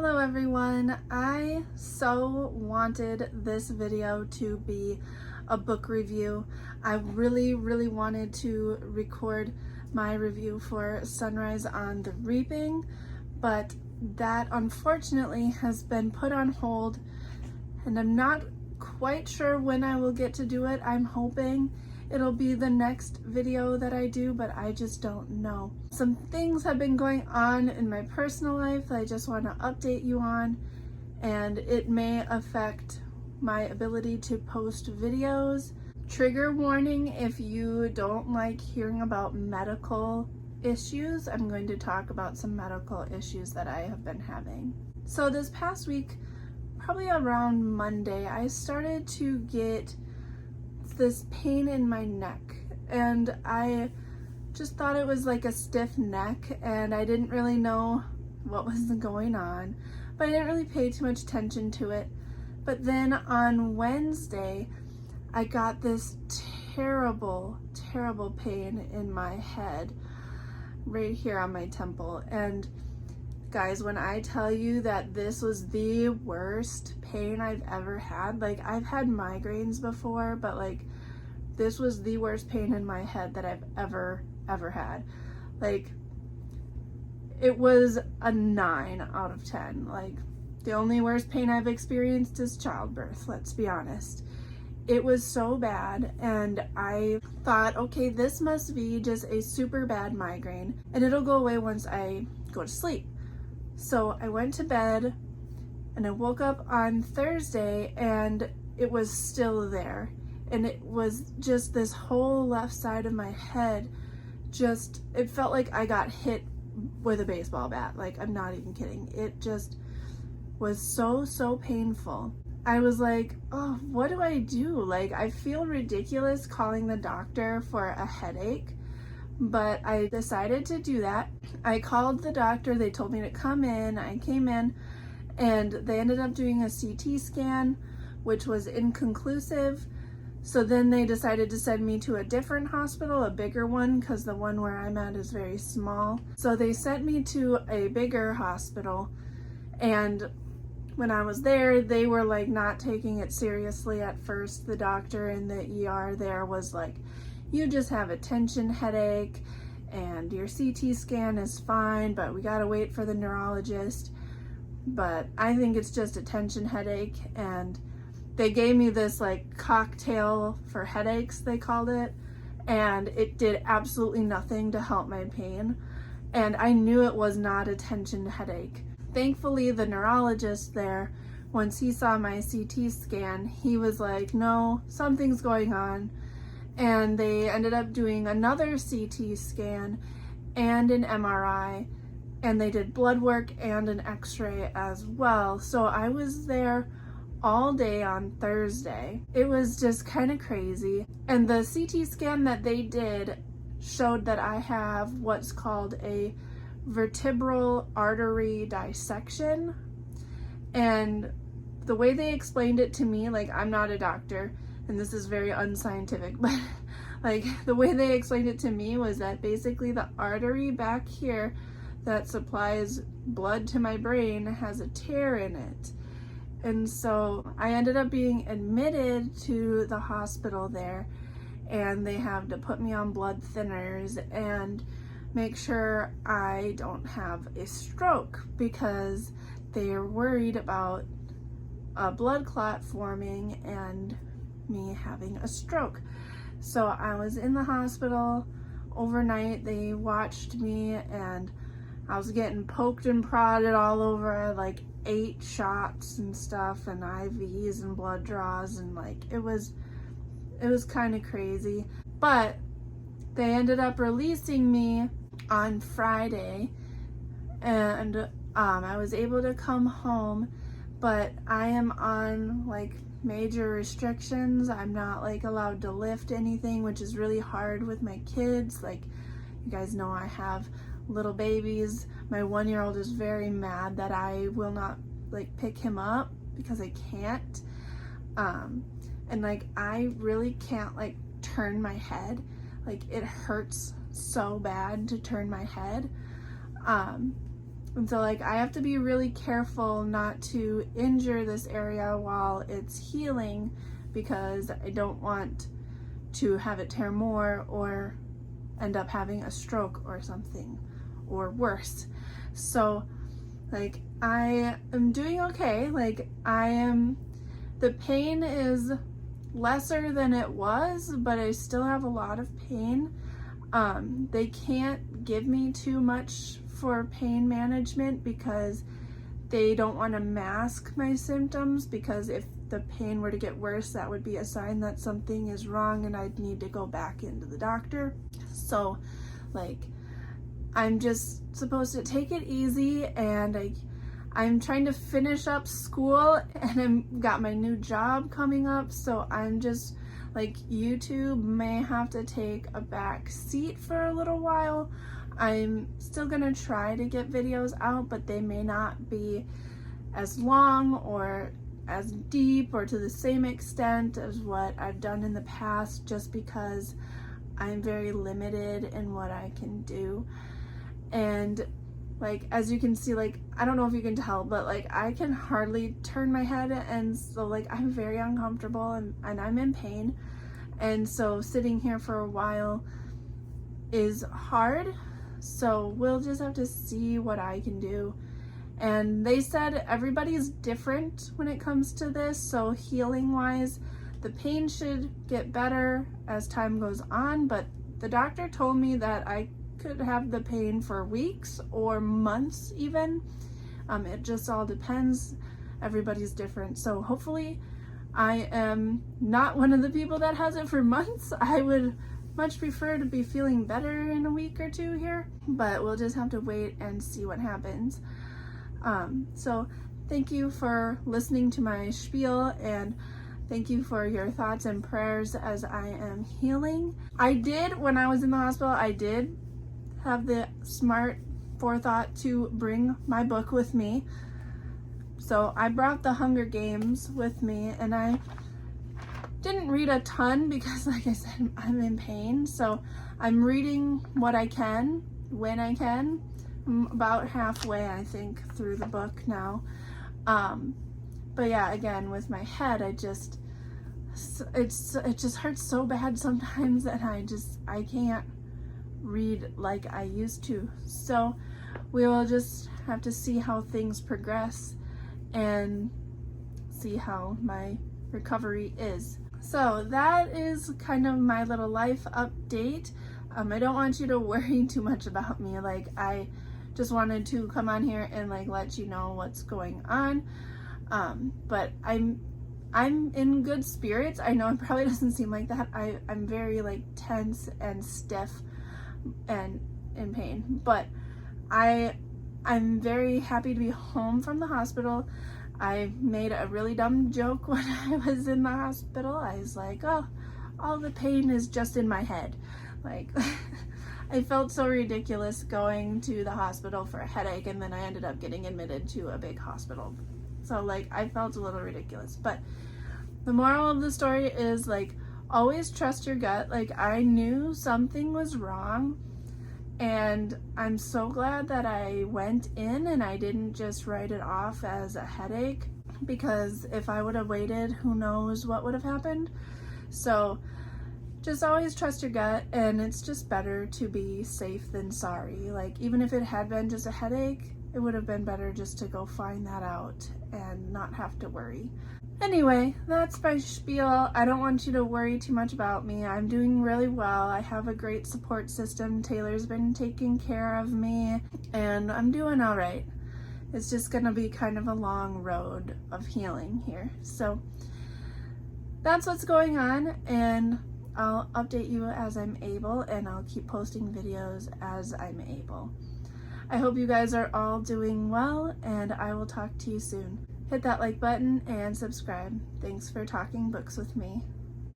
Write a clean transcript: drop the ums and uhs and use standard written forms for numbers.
Hello everyone. I so wanted this video to be a book review. I really wanted to record my review for Sunrise on the Reaping, but that unfortunately has been put on hold and I'm not quite sure when I will get to do it. I'm hoping it'll be the next video that I do, but I just don't know. Some things have been going on in my personal life that I just want to update you on, and it may affect my ability to post videos. Trigger warning if you don't like hearing about medical issues. I'm going to talk about some medical issues that I have been having. So this past week, probably around Monday, I started to get this pain in my neck, and I just thought it was like a stiff neck, and I didn't really know what was going on, but I didn't really pay too much attention to it. But then on Wednesday, I got this terrible pain in my head right here on my temple. And guys, when I tell you that this was the worst pain I've ever had, like I've had migraines before, but like this was the worst pain in my head that I've ever had. Like it was a 9 out of 10. Like the only worst pain I've experienced is childbirth, let's be honest. It was so bad, and I thought, okay, this must be just a super bad migraine and it'll go away once I go to sleep. So I went to bed and I woke up on Thursday and it was still there. And it was just this whole left side of my head, it felt like I got hit with a baseball bat. Like, I'm not even kidding. It just was so painful. I was like, oh, what do I do? Like, I feel ridiculous calling the doctor for a headache, but I decided to do that. I called the doctor, they told me to come in, I came in, and they ended up doing a CT scan, which was inconclusive. So then they decided to send me to a different hospital, a bigger one, because the one where I'm at is very small. So they sent me to a bigger hospital, and when I was there, they were like not taking it seriously at first. The doctor in the ER there was like, you just have a tension headache and your CT scan is fine, but we gotta wait for the neurologist. But I think it's just a tension headache, and they gave me this like cocktail for headaches, they called it, and it did absolutely nothing to help my pain. And I knew it was not a tension headache. Thankfully, the neurologist there, once he saw my CT scan, he was like, no, something's going on. And they ended up doing another CT scan and an MRI, and they did blood work and an x-ray as well. So I was there all day on Thursday. It was just kind of crazy. And the CT scan that they did showed that I have what's called a vertebral artery dissection. And the way they explained it to me, like, I'm not a doctor and this is very unscientific, but like the way they explained it to me was that basically the artery back here that supplies blood to my brain has a tear in it. And so I ended up being admitted to the hospital there, and they have to put me on blood thinners and make sure I don't have a stroke, because they are worried about a blood clot forming and me having a stroke. So I was in the hospital overnight. They watched me and I was getting poked and prodded all over, like 8 shots and stuff and IVs and blood draws, and like it was kind of crazy. But they ended up releasing me on Friday, and I was able to come home, but I am on like major restrictions. I'm not like allowed to lift anything, which is really hard with my kids. Like, you guys know I have little babies. My 1-year-old is very mad that I will not like pick him up because I can't. And like I really can't like turn my head. Like, it hurts so bad to turn my head. And so like I have to be really careful not to injure this area while it's healing, because I don't want to have it tear more or end up having a stroke or something, or worse. So like I am doing okay. Like the pain is lesser than it was, but I still have a lot of pain. They can't give me too much for pain management because they don't want to mask my symptoms, because if the pain were to get worse, that would be a sign that something is wrong and I'd need to go back into the doctor. So like I'm just supposed to take it easy, and I'm trying to finish up school, and I've got my new job coming up, so I'm just like, YouTube may have to take a back seat for a little while. I'm still gonna try to get videos out, but they may not be as long or as deep or to the same extent as what I've done in the past, just because I'm very limited in what I can do. And like, as you can see, like, I don't know if you can tell, but like I can hardly turn my head, and so like I'm very uncomfortable and I'm in pain. And so sitting here for a while is hard. So we'll just have to see what I can do. And they said everybody's different when it comes to this. So healing wise, the pain should get better as time goes on, but the doctor told me that I could have the pain for weeks or months even. It just all depends. Everybody's different. So hopefully I am not one of the people that has it for months. I would much prefer to be feeling better in a week or two here, but we'll just have to wait and see what happens. So thank you for listening to my spiel, and thank you for your thoughts and prayers as I am healing. When I was in the hospital, I did have the smart forethought to bring my book with me. So I brought The Hunger Games with me, and I didn't read a ton because, like I said, I'm in pain. So I'm reading what I can, when I can. I'm about halfway, I think, through the book now. But yeah, again, with my head, it just hurts so bad sometimes that I can't read like I used to. So we will just have to see how things progress and see how my recovery is. So that is kind of my little life update. I don't want you to worry too much about me. Like, I just wanted to come on here and like let you know what's going on. But I'm in good spirits. I know it probably doesn't seem like that. I'm very like tense and stiff and in pain, but I'm very happy to be home from the hospital. I made a really dumb joke when I was in the hospital. I was like, oh, all the pain is just in my head. Like, I felt so ridiculous going to the hospital for a headache, and then I ended up getting admitted to a big hospital. So like, I felt a little ridiculous. But the moral of the story is, like, always trust your gut. Like, I knew something was wrong, and I'm so glad that I went in and I didn't just write it off as a headache, because if I would have waited, who knows what would have happened. So just always trust your gut, and it's just better to be safe than sorry. Like, even if it had been just a headache, it would have been better just to go find that out and not have to worry. Anyway, that's my spiel. I don't want you to worry too much about me. I'm doing really well. I have a great support system. Taylor's been taking care of me, and I'm doing all right. It's just gonna be kind of a long road of healing here. So that's what's going on, and I'll update you as I'm able, and I'll keep posting videos as I'm able. I hope you guys are all doing well, and I will talk to you soon. Hit that like button and subscribe. Thanks for talking books with me.